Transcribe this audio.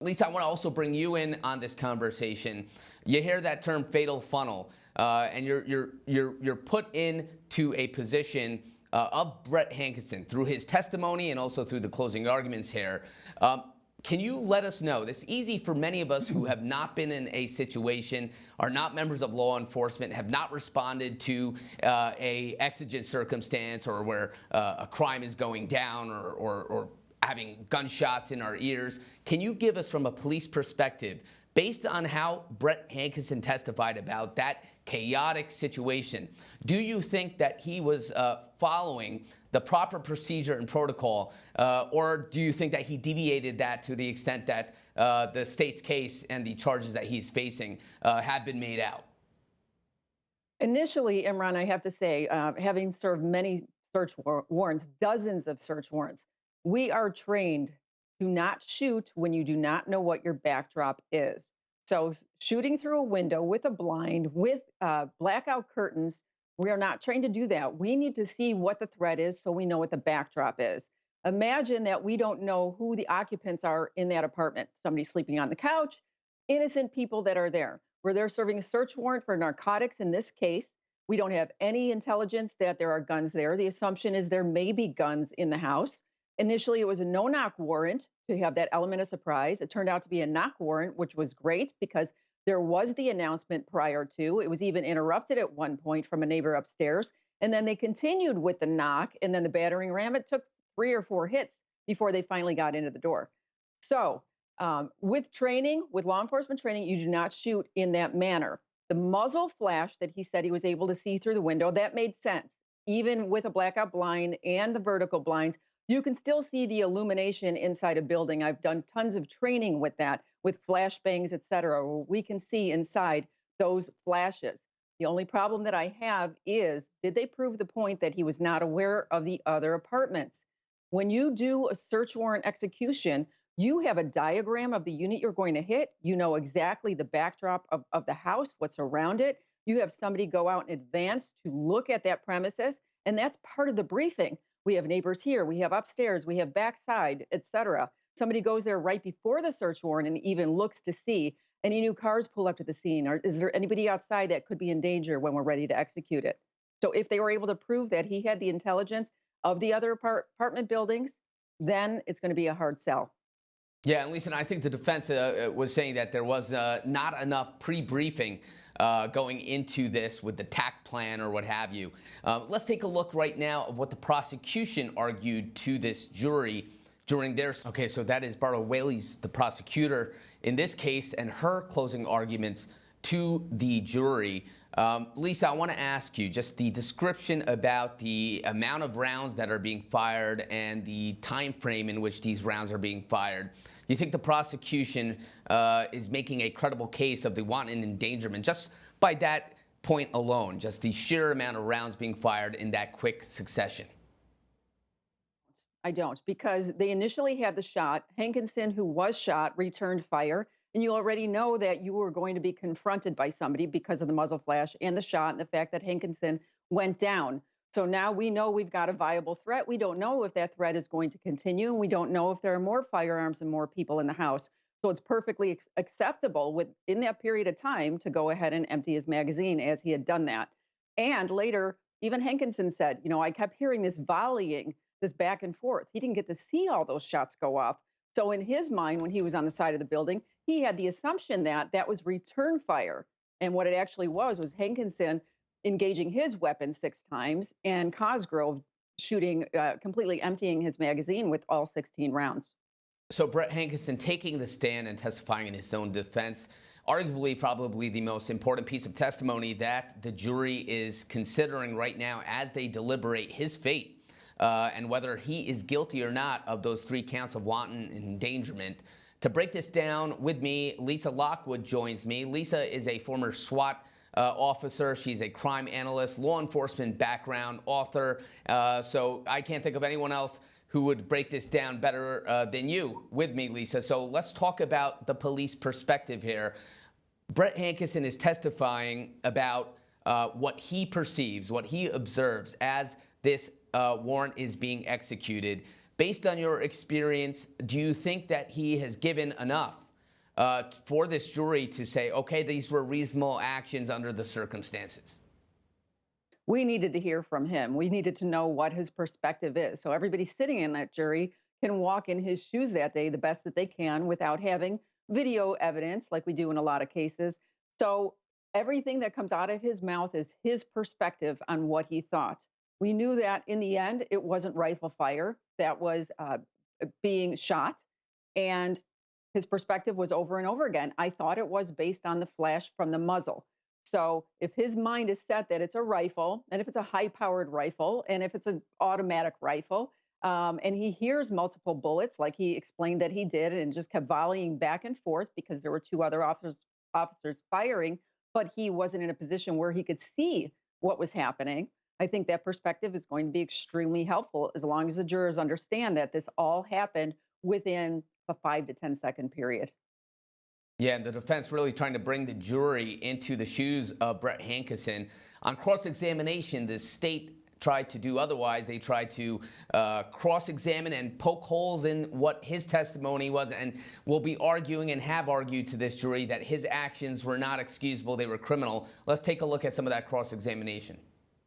Lisa, I want to also bring you in on this conversation. You hear that term "fatal funnel," and you're put into a position of Brett Hankison through his testimony and also through the closing arguments here. Can you let us know? It's easy for many of us who have not been in a situation, are not members of law enforcement, have not responded to a exigent circumstance or where a crime is going down or having gunshots in our ears. Can you give us from a police perspective, based on how Brett Hankison testified about that chaotic situation, do you think that he was following the proper procedure and protocol, or do you think that he deviated that to the extent that the state's case and the charges that he's facing have been made out? Initially, Imran, I have to say, having served many warrants, dozens of search warrants, we are trained to not shoot when you do not know what your backdrop is. So, shooting through a window with a blind, with blackout curtains, we are not trained to do that. We need to see what the threat is so we know what the backdrop is. Imagine that we don't know who the occupants are in that apartment. Somebody sleeping on the couch, innocent people that are there. Where they're serving a search warrant for narcotics in this case. We don't have any intelligence that there are guns there. The assumption is there may be guns in the house. Initially, it was a no-knock warrant to have that element of surprise. It turned out to be a knock warrant, which was great because there was the announcement prior to. It was even interrupted at one point from a neighbor upstairs. And then they continued with the knock and then the battering ram. It took 3 or 4 hits before they finally got into the door. So, with training, with law enforcement training, you do not shoot in that manner. The muzzle flash that he said he was able to see through the window, that made sense. Even with a blackout blind and the vertical blinds, you can still see the illumination inside a building. I've done tons of training with that, with flashbangs, et cetera, where we can see inside those flashes. The only problem that I have is, did they prove the point that he was not aware of the other apartments? When you do a search warrant execution, you have a diagram of the unit you're going to hit. You know exactly the backdrop of the house, what's around it. You have somebody go out in advance to look at that premises, and that's part of the briefing. We have neighbors here, we have upstairs, we have backside, et cetera. Somebody goes there right before the search warrant and even looks to see any new cars pull up to the scene, or is there anybody outside that could be in danger when we're ready to execute it? So if they were able to prove that he had the intelligence of the other apartment buildings, then it's going to be a hard sell. Yeah, and listen, I think the defense was saying that there was not enough pre-briefing going into this with the TAC plan or what have you. Let's take a look right now of what the prosecution argued to this jury during their... Okay, so that is Barbara Whaley's, the prosecutor in this case, and her closing arguments to the jury. Lisa, I want to ask you just the description about the amount of rounds that are being fired and the time frame in which these rounds are being fired. You think the prosecution is making a credible case of the wanton endangerment just by that point alone, just the sheer amount of rounds being fired in that quick succession? I don't, because they initially had the shot. Hankinson, who was shot, returned fire. And you already know that you were going to be confronted by somebody because of the muzzle flash and the shot and the fact that Hankinson went down. So now we know we've got a viable threat. We don't know if that threat is going to continue. We don't know if there are more firearms and more people in the house. So it's perfectly acceptable within that period of time to go ahead and empty his magazine as he had done that. And later, even Hankinson said, I kept hearing this volleying, this back and forth. He didn't get to see all those shots go off. So in his mind, when he was on the side of the building, he had the assumption that that was return fire. And what it actually was Hankinson engaging his weapon 6 times and Cosgrove shooting, completely emptying his magazine with all 16 rounds. So Brett Hankison taking the stand and testifying in his own defense, arguably probably the most important piece of testimony that the jury is considering right now as they deliberate his fate. And whether he is guilty or not of those 3 counts of wanton endangerment. To break this down with me, Lisa Lockwood joins me. Lisa is a former SWAT officer. She's a crime analyst, law enforcement background, author. So I can't think of anyone else who would break this down better than you with me, Lisa. So let's talk about the police perspective here. Brett Hankison is testifying about what he perceives, what he observes as this warrant is being executed. Based on your experience, do you think that he has given enough for this jury to say, okay, these were reasonable actions under the circumstances? We needed to hear from him. We needed to know what his perspective is. So everybody sitting in that jury can walk in his shoes that day the best that they can without having video evidence like we do in a lot of cases. So everything that comes out of his mouth is his perspective on what he thought. We knew that in the end, it wasn't rifle fire that was being shot. And his perspective was over and over again. I thought it was based on the flash from the muzzle. So if his mind is set that it's a rifle, and if it's a high-powered rifle, and if it's an automatic rifle, and he hears multiple bullets, like he explained that he did, and just kept volleying back and forth because there were two other officers firing, but he wasn't in a position where he could see what was happening. I think that perspective is going to be extremely helpful as long as the jurors understand that this all happened within a 5 to 10 second period. Yeah, and the defense really trying to bring the jury into the shoes of Brett Hankison. On cross-examination, the state tried to do otherwise. They tried to cross-examine and poke holes in what his testimony was, and will be arguing and have argued to this jury that his actions were not excusable, they were criminal. Let's take a look at some of that cross-examination.